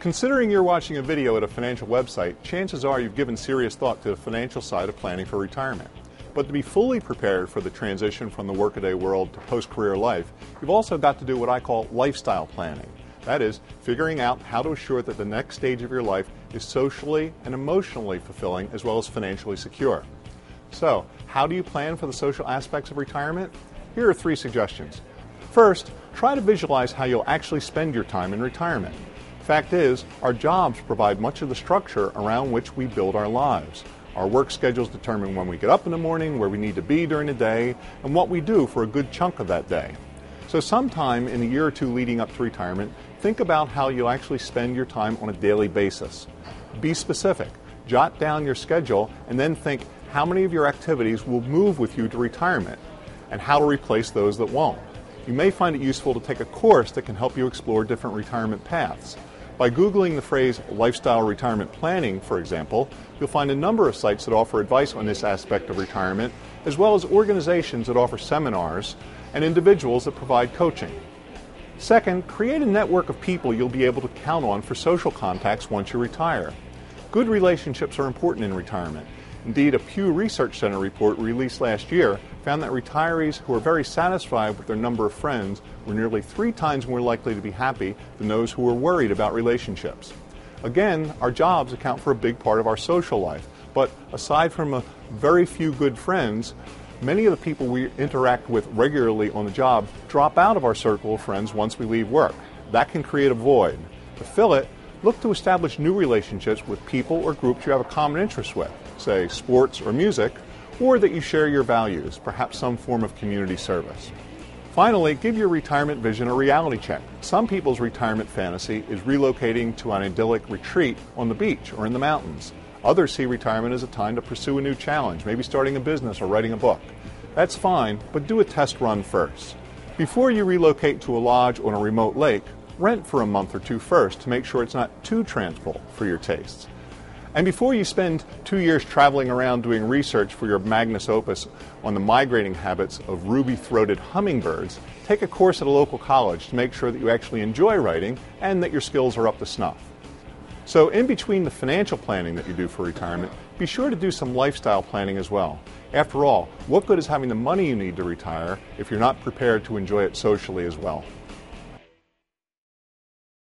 Considering you're watching a video at a financial website, chances are you've given serious thought to the financial side of planning for retirement. But to be fully prepared for the transition from the workaday world to post-career life, you've also got to do what I call lifestyle planning. That is, figuring out how to assure that the next stage of your life is socially and emotionally fulfilling as well as financially secure. So, how do you plan for the social aspects of retirement? Here are 3 suggestions. First, try to visualize how you'll actually spend your time in retirement. Fact is, our jobs provide much of the structure around which we build our lives. Our work schedules determine when we get up in the morning, where we need to be during the day, and what we do for a good chunk of that day. So sometime in the year or 2 leading up to retirement, think about how you'll actually spend your time on a daily basis. Be specific. Jot down your schedule and then think how many of your activities will move with you to retirement and how to replace those that won't. You may find it useful to take a course that can help you explore different retirement paths. By Googling the phrase lifestyle retirement planning, for example, you'll find a number of sites that offer advice on this aspect of retirement, as well as organizations that offer seminars and individuals that provide coaching. Second, create a network of people you'll be able to count on for social contacts once you retire. Good relationships are important in retirement. Indeed, a Pew Research Center report released last year found that retirees who are very satisfied with their number of friends were nearly 3 times more likely to be happy than those who were worried about relationships. Again, our jobs account for a big part of our social life, but aside from a very few good friends, many of the people we interact with regularly on the job drop out of our circle of friends once we leave work. That can create a void. To fill it, look to establish new relationships with people or groups you have a common interest with, say sports or music, or that you share your values, perhaps some form of community service. Finally, give your retirement vision a reality check. Some people's retirement fantasy is relocating to an idyllic retreat on the beach or in the mountains. Others see retirement as a time to pursue a new challenge, maybe starting a business or writing a book. That's fine, but do a test run first. Before you relocate to a lodge on a remote lake, rent for a month or 2 first to make sure it's not too tranquil for your tastes. And before you spend 2 years traveling around doing research for your magnus opus on the migrating habits of ruby-throated hummingbirds, take a course at a local college to make sure that you actually enjoy writing and that your skills are up to snuff. So in between the financial planning that you do for retirement, be sure to do some lifestyle planning as well. After all, what good is having the money you need to retire if you're not prepared to enjoy it socially as well?